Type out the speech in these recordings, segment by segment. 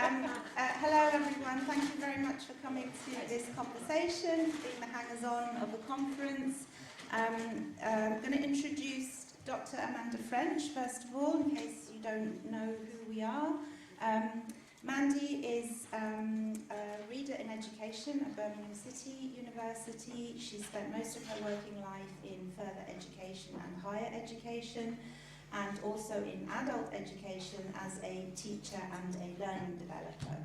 Hello everyone, thank you very much for coming to this conversation, being the hangers-on of the conference. I'm going to introduce Dr. Amanda French, first of all, in case you don't know who we are. Mandy is a reader in education at Birmingham City University. She spent most of her working life in further education and higher education, and also in adult education as a teacher and a learning developer.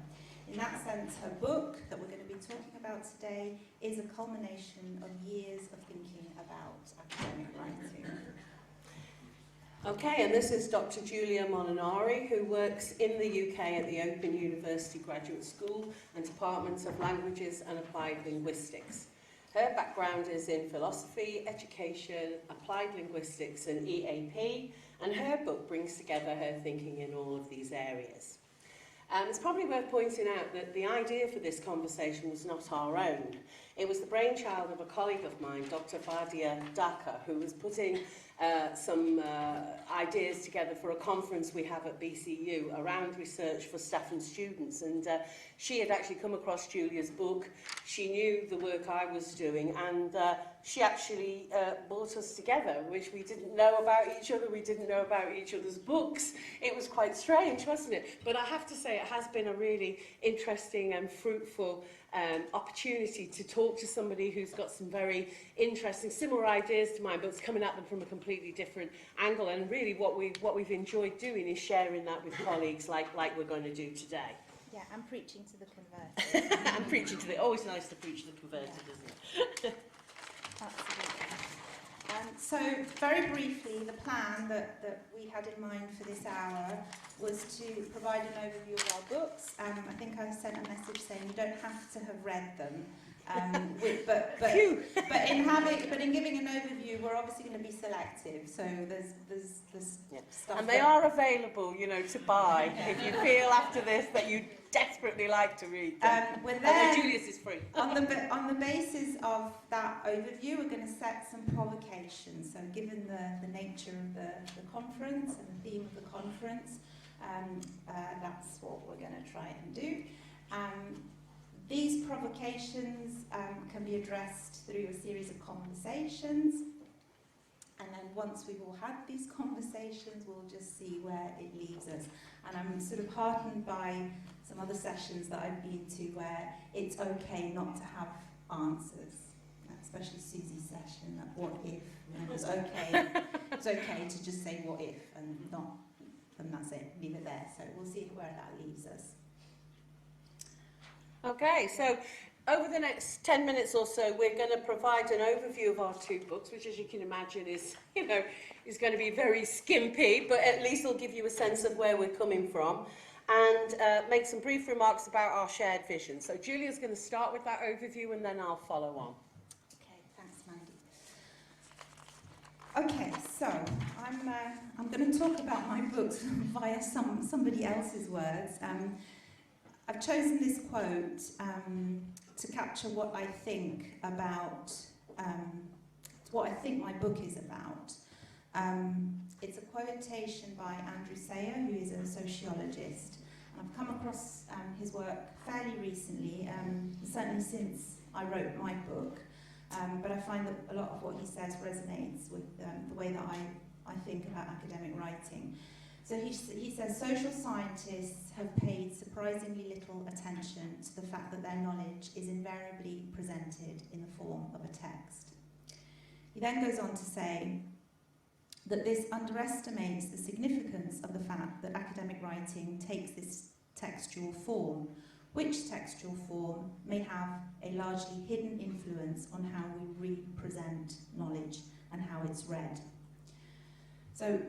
In that sense, her book that we're going to be talking about today is a culmination of years of thinking about academic writing. Okay, and this is Dr. Julia Molinari, who works in the UK at the Open University Graduate School and Department of Languages and Applied Linguistics. Her background is in philosophy, education, applied linguistics and EAP, and her book brings together her thinking in all of these areas. It's probably worth pointing out that the idea for this conversation was not our own. It was the brainchild of a colleague of mine, Dr. Vadia Daka, who was putting some ideas together for a conference we have at BCU around research for staff and students, and she had actually come across Julia's book. She knew the work I was doing, and she actually brought us together, which we didn't know about each other. We didn't know about each other's books. It was quite strange, wasn't it? But I have to say, it has been a really interesting and fruitful opportunity to talk to somebody who's got some very interesting, similar ideas to mine, but it's coming at them from a completely different angle. And really, what we've enjoyed doing is sharing that with colleagues, like we're going to do today. Yeah, I'm preaching to the converted. I'm preaching to the. Always nice to preach to the converted, isn't it? Absolutely. So, very briefly, the plan that we had in mind for this hour was to provide an overview of our books. I think I sent a message saying you don't have to have read them. But in giving an overview, we're obviously going to be selective. So there's stuff. And they are available, you know, to buy if you feel after this that you desperately like to read them. Julius is free. on the basis of that overview, we're going to set some provocations. So given the nature of the conference and the theme of the conference, that's what we're going to try and do. These provocations can be addressed through a series of conversations, and then once we've all had these conversations, we'll just see where it leaves us. And I'm sort of heartened by some other sessions that I've been to where it's okay not to have answers, especially Susie's session, that what if, it's okay to just say what if and that's it, leave it there. So we'll see where that leaves us. Okay, so over the next 10 minutes or so, we're going to provide an overview of our two books, which, as you can imagine, is going to be very skimpy, but at least it'll give you a sense of where we're coming from, and make some brief remarks about our shared vision. So Julia's going to start with that overview, and then I'll follow on. Okay, thanks, Mandy. Okay, so I'm going to talk about my books via somebody else's words. I've chosen this quote to capture what I think about, what I think my book is about. It's a quotation by Andrew Sayer, who is a sociologist. I've come across his work fairly recently, certainly since I wrote my book, but I find that a lot of what he says resonates with the way that I think about academic writing. So he says, social scientists have paid surprisingly little attention to the fact that their knowledge is invariably presented in the form of a text. He then goes on to say that this underestimates the significance of the fact that academic writing takes this textual form, which textual form may have a largely hidden influence on how we represent knowledge and how it's read. So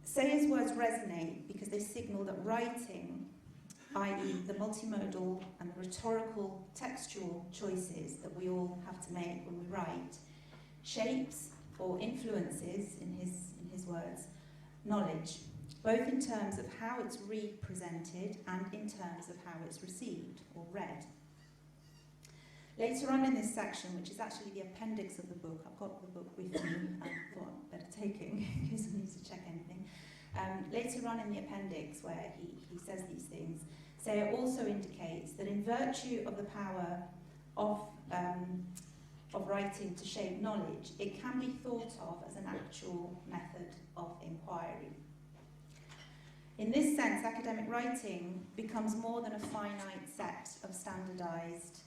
Sayer's words resonate because they signal that writing, i.e. the multimodal and the rhetorical textual choices that we all have to make when we write, shapes or influences, in his words, knowledge, both in terms of how it's represented and in terms of how it's received or read. Later on in this section, which is actually the appendix of the book, I've got the book with me, I thought I'd better take it in case I need to check anything. Later on in the appendix, where he says these things, Sayer also indicates that in virtue of the power of writing to shape knowledge, it can be thought of as an actual method of inquiry. In this sense, academic writing becomes more than a finite set of standardised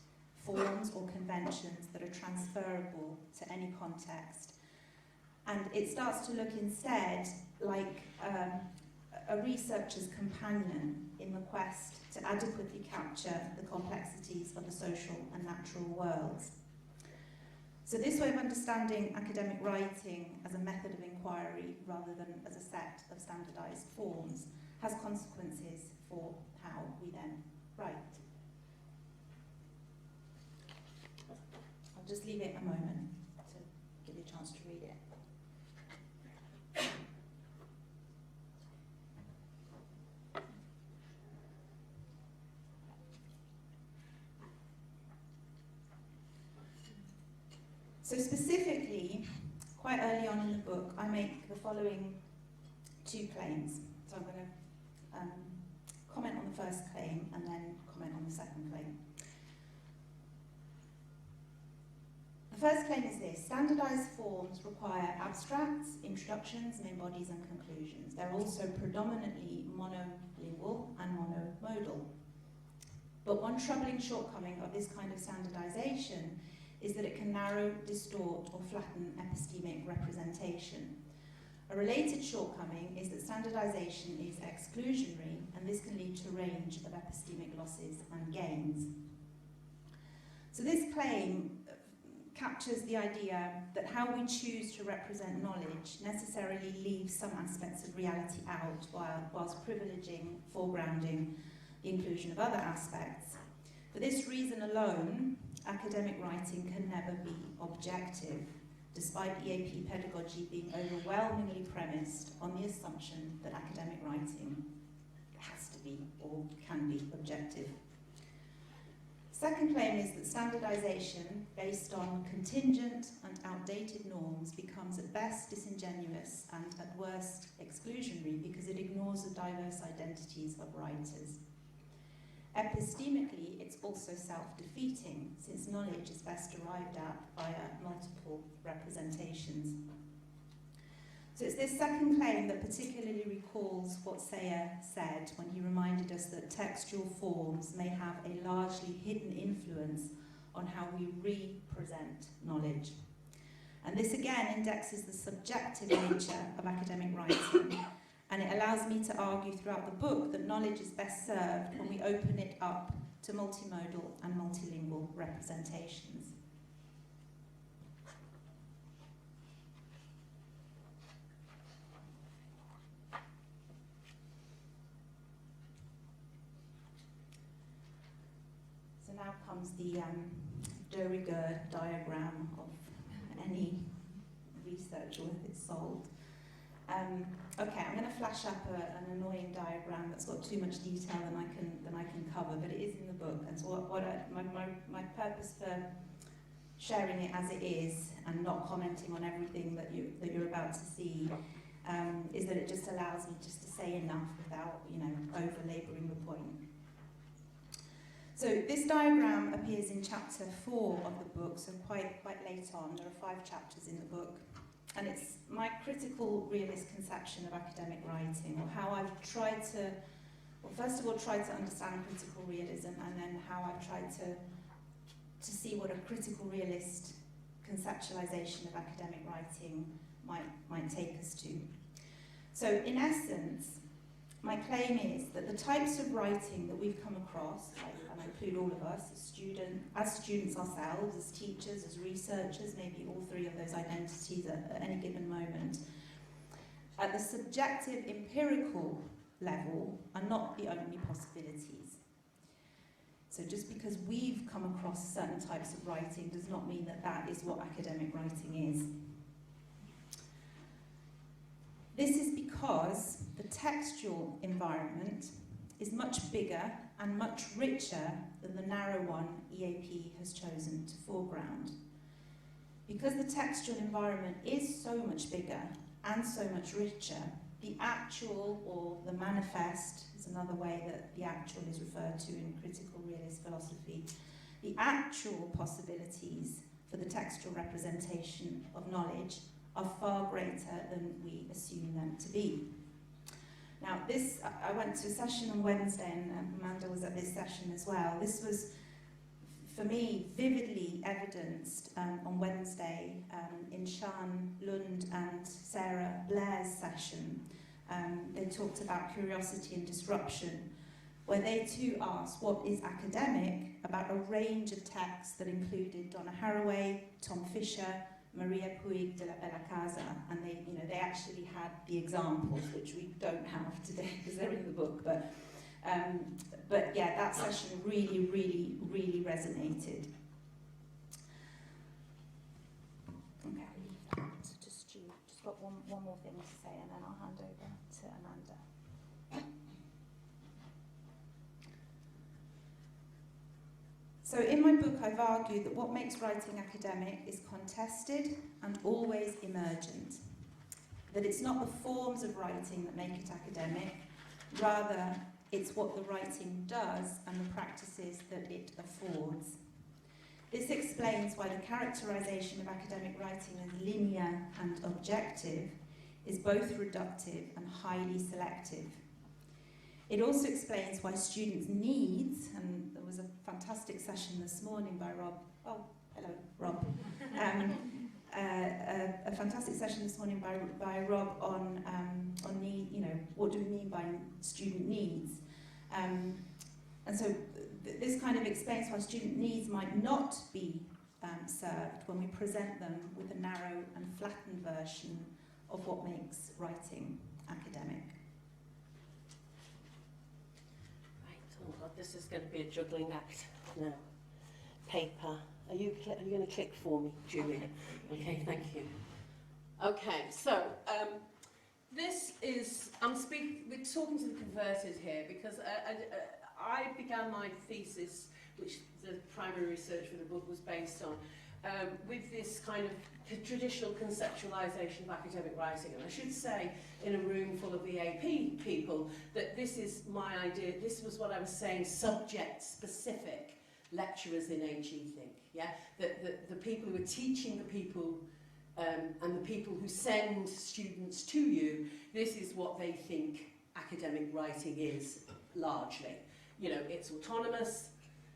forms or conventions that are transferable to any context. And it starts to look instead like a researcher's companion in the quest to adequately capture the complexities of the social and natural worlds. So this way of understanding academic writing as a method of inquiry rather than as a set of standardised forms has consequences for how we then write. I'll just leave it a moment to give you a chance to read it. So specifically, quite early on in the book, I make the following two claims. So I'm going to comment on the first claim and then comment on the second claim. The first claim is this: standardised forms require abstracts, introductions, main bodies and conclusions. They're also predominantly monolingual and monomodal. But one troubling shortcoming of this kind of standardisation is that it can narrow, distort or flatten epistemic representation. A related shortcoming is that standardisation is exclusionary, and this can lead to a range of epistemic losses and gains. So this claim captures the idea that how we choose to represent knowledge necessarily leaves some aspects of reality out whilst privileging, foregrounding the inclusion of other aspects. For this reason alone, academic writing can never be objective, despite EAP pedagogy being overwhelmingly premised on the assumption that academic writing has to be or can be objective. Second claim is that standardisation based on contingent and outdated norms becomes at best disingenuous and at worst exclusionary because it ignores the diverse identities of writers. Epistemically, it's also self-defeating, since knowledge is best arrived at via multiple representations. So it's this second claim that particularly recalls what Sayer said when he reminded us that textual forms may have a largely hidden influence on how we represent knowledge. And this again indexes the subjective nature of academic writing, and it allows me to argue throughout the book that knowledge is best served when we open it up to multimodal and multilingual representations. So now comes the de rigueur diagram of any research worth its salt. Okay, I'm going to flash up an annoying diagram that's got too much detail than I can cover, but it is in the book. And so my purpose for sharing it as it is and not commenting on everything that you're about to see is that it just allows me just to say enough without over labouring the point. So this diagram appears in chapter 4 of the book, so quite late on. There are 5 chapters in the book. And it's my critical realist conception of academic writing, or how I've tried to, well, first of all, tried to understand critical realism, and then how I've tried to see what a critical realist conceptualisation of academic writing might take us to. So, in essence, my claim is that the types of writing that we've come across, and I include all of us, as students ourselves, as teachers, as researchers, maybe all 3 of those identities at any given moment, at the subjective empirical level are not the only possibilities. So just because we've come across certain types of writing does not mean that that is what academic writing is. This is because the textual environment is much bigger and much richer than the narrow one EAP has chosen to foreground. Because the textual environment is so much bigger and so much richer, the actual, or the manifest, is another way that the actual is referred to in critical realist philosophy, the actual possibilities for the textual representation of knowledge are far greater than we assume them to be. Now, this, I went to a session on Wednesday, and Amanda was at this session as well. This was, for me, vividly evidenced on Wednesday in Sian Lund and Sarah Blair's session. They talked about curiosity and disruption, where they too asked what is academic about a range of texts that included Donna Haraway, Tom Fisher, Maria Puig de la Bella Casa, and they actually had the examples, which we don't have today because they're in the book, but yeah, that session really, really, really resonated. Okay, I'll leave that to Stu. Just got one more thing to say, and then I'll hand over to Amanda. So in my book, I've argued that what makes writing academic is contested and always emergent. That it's not the forms of writing that make it academic, rather it's what the writing does and the practices that it affords. This explains why the characterization of academic writing as linear and objective is both reductive and highly selective. It also explains why students' needs, and there was a fantastic session this morning by Rob, oh, hello, Rob, a fantastic session this morning by Rob on need, what do we mean by student needs? And so this kind of explains why student needs might not be served when we present them with a narrow and flattened version of what makes writing academic. Oh God, this is going to be a juggling act now. Paper. Are you going to click for me, Julia? Okay, thank you. Okay, so this is, we're talking to the converted here because I began my thesis, which the primary research for the book was based on, with this kind of traditional conceptualisation of academic writing. And I should say, in a room full of BAP people, that this is my idea, this was what I was saying, subject-specific lecturers in HE think, yeah? That the people who are teaching the people and the people who send students to you, this is what they think academic writing is, largely. You know, it's autonomous,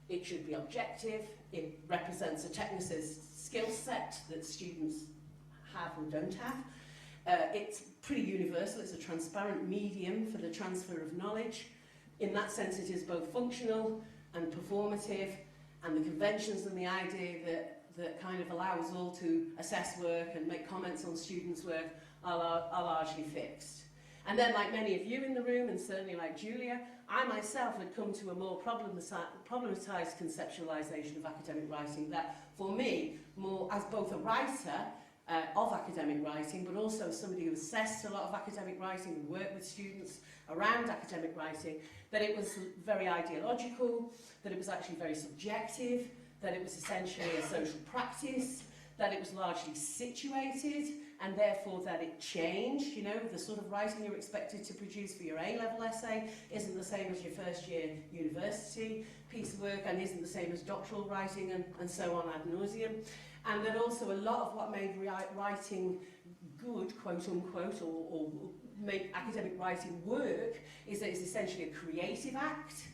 it should be objective, it represents a technicist skill set that students have and don't have. It's pretty universal, it's a transparent medium for the transfer of knowledge. In that sense, it is both functional and performative, and the conventions and the idea that kind of allow us all to assess work and make comments on students' work are largely fixed. And then, like many of you in the room, and certainly like Julia, I myself had come to a more problematized conceptualization of academic writing that, for me, more as both a writer of academic writing, but also somebody who assessed a lot of academic writing and worked with students around academic writing, that it was very ideological, that it was actually very subjective, that it was essentially a social practice, that it was largely situated, and therefore that it changed. You know, the sort of writing you're expected to produce for your A-level essay isn't the same as your first year university piece of work, and isn't the same as doctoral writing, and so on ad nauseum. And that also a lot of what made writing good, quote unquote, or make academic writing work, is that it's essentially a creative act,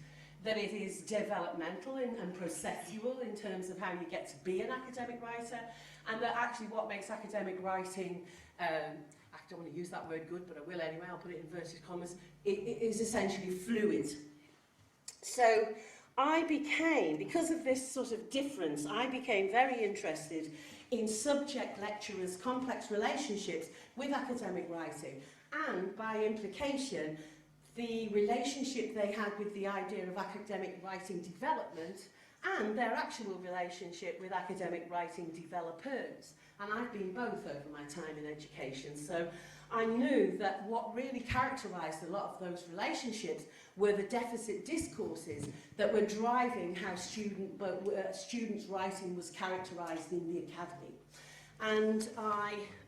that it is developmental and processual in terms of how you get to be an academic writer, and that actually what makes academic writing, I don't want to use that word good, but I will anyway, I'll put it in inverted commas, it is essentially fluid. So I became, because of this sort of difference, I became very interested in subject lecturers' complex relationships with academic writing, and by implication, the relationship they had with the idea of academic writing development and their actual relationship with academic writing developers. And I've been both over my time in education, so I knew that what really characterised a lot of those relationships were the deficit discourses that were driving how students' writing was characterised in the academy. And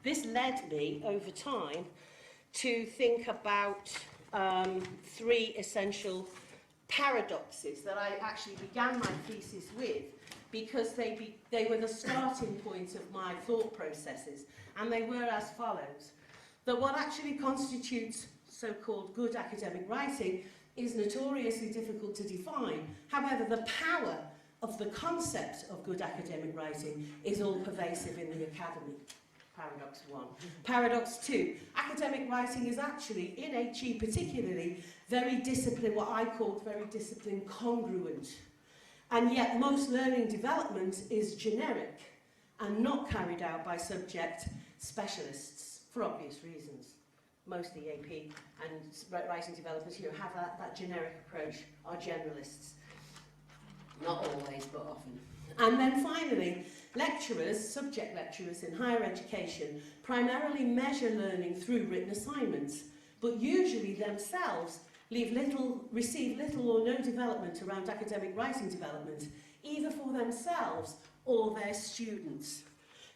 this led me, over time, to think about three essential paradoxes that I actually began my thesis with, because they were the starting point of my thought processes, and they were as follows. That what actually constitutes so-called good academic writing is notoriously difficult to define. However, the power of the concept of good academic writing is all pervasive in the academy. Paradox 1. Paradox 2. Academic writing is actually, in HE particularly, very discipline, what I called very discipline congruent. And yet most learning development is generic and not carried out by subject specialists, for obvious reasons. Most EAP and writing developers who have that generic approach are generalists. Not always, but often. And then finally, lecturers, subject lecturers in higher education, primarily measure learning through written assignments, but usually themselves receive little or no development around academic writing development, either for themselves or their students.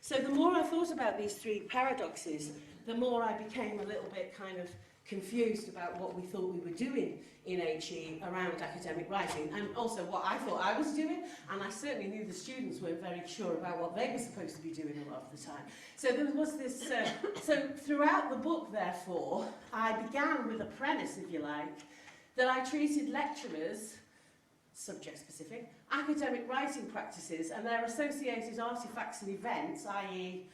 So the more I thought about these three paradoxes, the more I became a little bit kind of confused about what we thought we were doing in HE around academic writing, and also what I thought I was doing, and I certainly knew the students weren't very sure about what they were supposed to be doing a lot of the time. So there was this, so throughout the book, therefore, I began with a premise, if you like, that I treated lecturers, subject-specific, academic writing practices and their associated artefacts and events, i.e.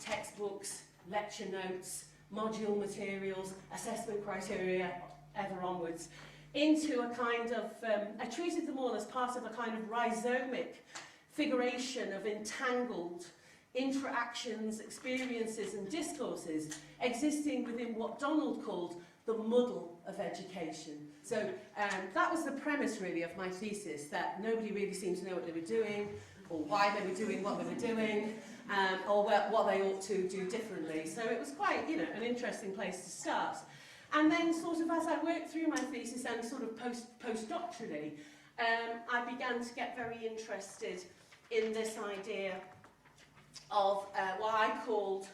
textbooks, lecture notes, module materials, assessment criteria, ever onwards, into a kind of, I treated them all as part of a kind of rhizomic figuration of entangled interactions, experiences and discourses existing within what Donald called the muddle of education. So that was the premise really of my thesis, that nobody really seemed to know what they were doing, or why they were doing what they were doing, or what they ought to do differently. So it was quite, you know, an interesting place to start. And then sort of as I worked through my thesis and sort of postdoctorally, I began to get very interested in this idea of what I called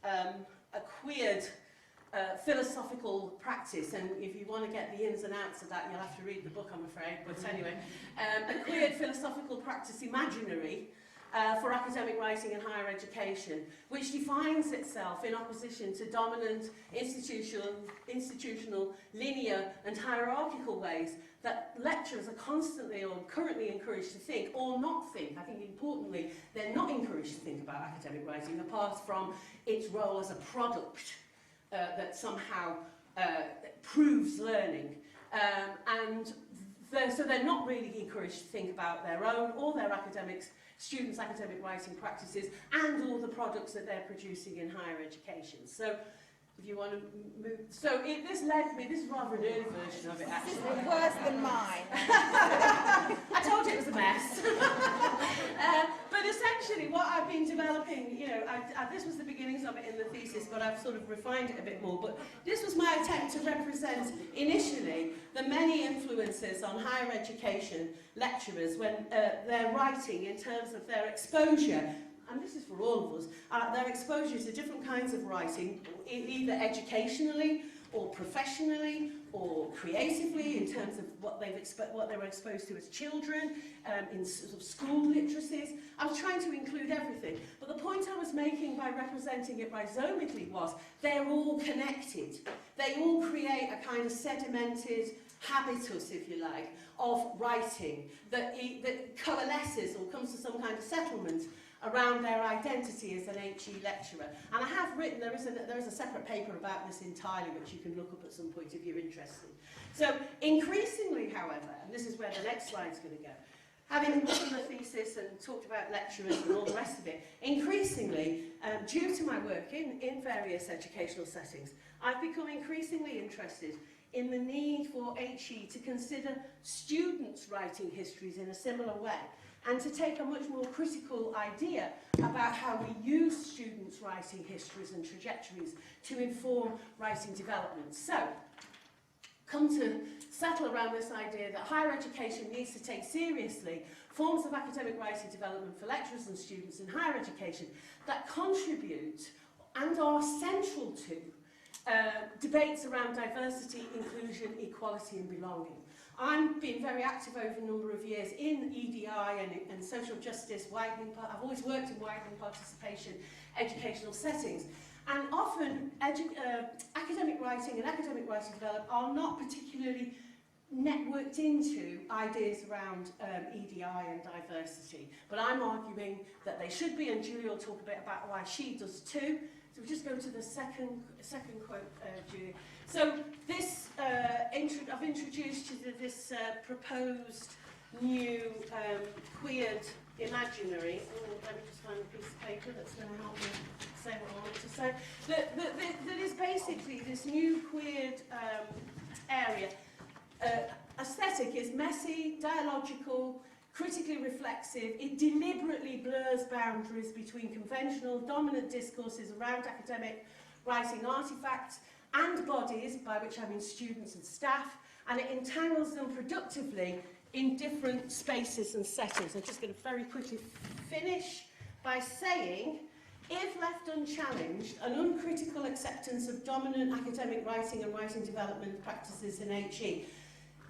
a queered philosophical practice, and if you want to get the ins and outs of that, you'll have to read the book, I'm afraid, but anyway, a queered philosophical practice imaginary for academic writing in higher education, which defines itself in opposition to dominant institutional, linear and hierarchical ways that lecturers are constantly or currently encouraged to think or not think. I think importantly, they're not encouraged to think about academic writing apart from its role as a product that somehow proves learning. So they're not really encouraged to think about their own or their students' academic writing practices and all the products that they're producing in higher education. So if you want to move... So this led me... This is rather an early version of it, actually. This is worse than mine. I told you it was a mess. But essentially, what I've been developing, you know, this was the beginnings of it in the thesis, but I've sort of refined it a bit more. But this was my attempt to represent, initially, the many influences on higher education lecturers when they're writing in terms of their exposure, and this is for all of us, their exposure to different kinds of writing, either educationally or professionally or creatively, in terms of what they were exposed to as children, in sort of school literacies. I was trying to include everything, but the point I was making by representing it rhizomically was they're all connected. They all create a kind of sedimented habitus, if you like, of writing that coalesces or comes to some kind of settlement around their identity as an HE lecturer. And I have written, there is a separate paper about this entirely, which you can look up at some point if you're interested. So increasingly, however, and this is where the next slide's going to go, having written the thesis and talked about lecturers and all the rest of it, increasingly, due to my work in various educational settings, I've become increasingly interested in the need for HE to consider students writing histories in a similar way, and to take a much more critical idea about how we use students writing histories and trajectories to inform writing development. So, come to settle around this idea that higher education needs to take seriously forms of academic writing development for lecturers and students in higher education that contribute and are central to debates around diversity, inclusion, equality and belonging. I've been very active over a number of years in EDI and social justice, I've always worked in widening participation, educational settings. And often academic writing and academic writing development are not particularly networked into ideas around EDI and diversity. But I'm arguing that they should be, and Julia will talk a bit about why she does too. So we just go to the second quote, Julia. So this, I've introduced you to this proposed new queered imaginary. Oh, let me just find a piece of paper that's going to help me say what I want to say. That is basically this new queered area. Aesthetic is messy, dialogical, critically reflexive. It deliberately blurs boundaries between conventional, dominant discourses around academic writing artifacts and bodies, by which I mean students and staff, and it entangles them productively in different spaces and settings. I'm just going to very quickly finish by saying, if left unchallenged, an uncritical acceptance of dominant academic writing and writing development practices in HE,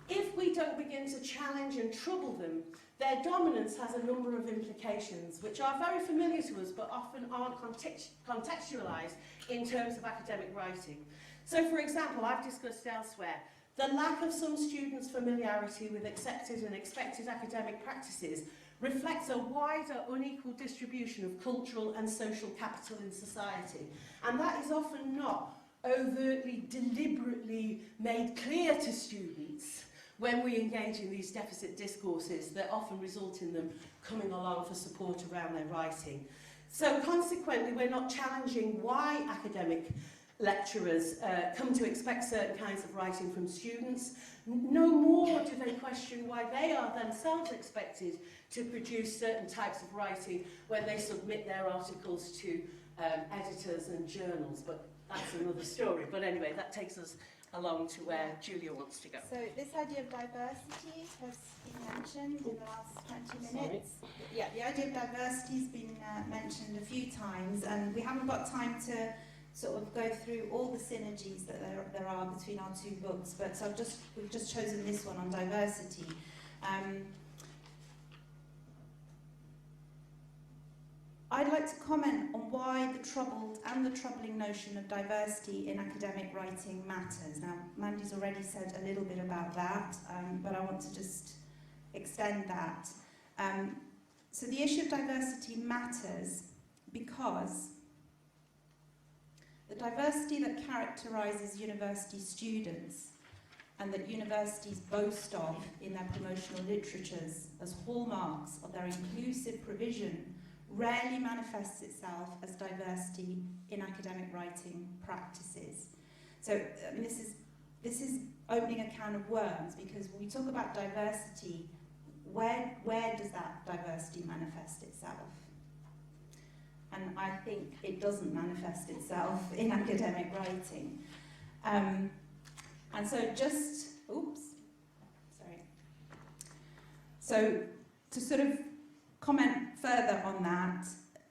if we don't begin to challenge and trouble them, their dominance has a number of implications which are very familiar to us but often aren't contextualised in terms of academic writing. So, for example, I've discussed elsewhere the lack of some students' familiarity with accepted and expected academic practices reflects a wider unequal distribution of cultural and social capital in society. And that is often not overtly, deliberately made clear to students when we engage in these deficit discourses that often result in them coming along for support around their writing. So consequently, we're not challenging why academic lecturers come to expect certain kinds of writing from students. No more do they question why they are themselves expected to produce certain types of writing when they submit their articles to editors and journals. But that's another story. But anyway, that takes us along to where Julia wants to go. So this idea of diversity has been mentioned in the last 20 minutes. Yeah, the idea of diversity has been mentioned a few times, and we haven't got time to sort of go through all the synergies that there are between our two books, but so we've just chosen this one on diversity. I'd like to comment on why the troubled and the troubling notion of diversity in academic writing matters. Now, Mandy's already said a little bit about that, but I want to just extend that. So the issue of diversity matters because the diversity that characterises university students and that universities boast of in their promotional literatures as hallmarks of their inclusive provision rarely manifests itself as diversity in academic writing practices. So I mean, this is opening a can of worms, because when we talk about diversity, where does that diversity manifest itself? And I think it doesn't manifest itself in academic writing. And so So to sort of comment further on that,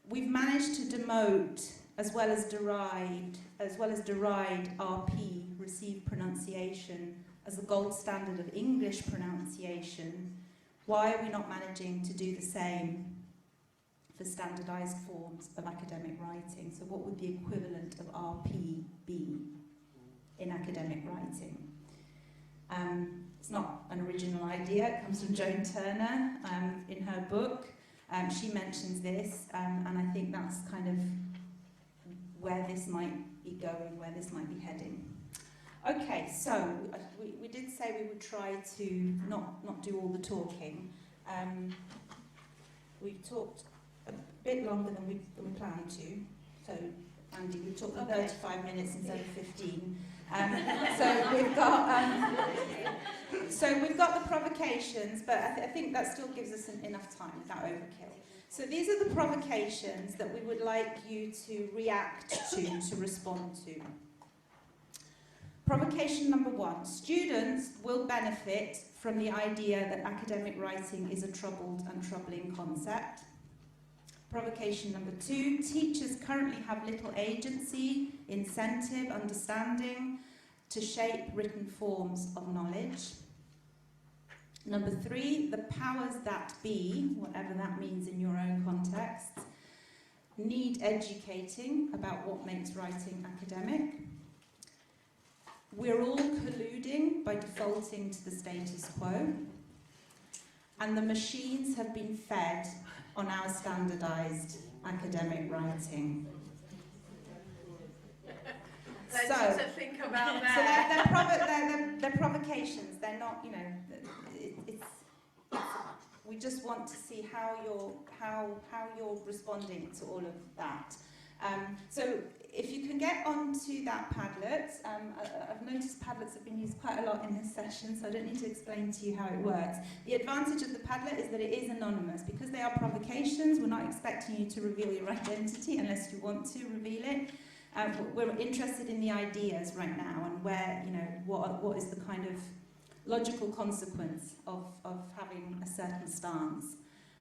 we've managed to demote as well as deride RP, received pronunciation, as the gold standard of English pronunciation. Why are we not managing to do the same for standardised forms of academic writing? So what would the equivalent of RP be in academic writing? It's not an original idea, it comes from Joan Turner in her book. She mentions this, and I think that's kind of where this might be going, where this might be heading. Okay, so we did say we would try to not do all the talking. We've talked a bit longer than we planned to. So, Andy, we talked for 35 minutes instead of 15. So we've got the provocations, but I think that still gives us enough time without overkill. So these are the provocations that we would like you to react to respond to. Provocation number 1. Students will benefit from the idea that academic writing is a troubled and troubling concept. Provocation number 2, teachers currently have little agency, incentive, understanding to shape written forms of knowledge. Number 3, the powers that be, whatever that means in your own context, need educating about what makes writing academic. We're all colluding by defaulting to the status quo, and the machines have been fed on our standardised academic writing. Let's So, also think about so that. they're provocations. They're not, you know, we just want to see how you're responding to all of that. So if you can get onto that Padlet, I've noticed Padlets have been used quite a lot in this session, so I don't need to explain to you how it works. The advantage of the Padlet is that it is anonymous. Because they are provocations, we're not expecting you to reveal your identity unless you want to reveal it. We're interested in the ideas right now and where, you know, what is the kind of logical consequence of having a certain stance.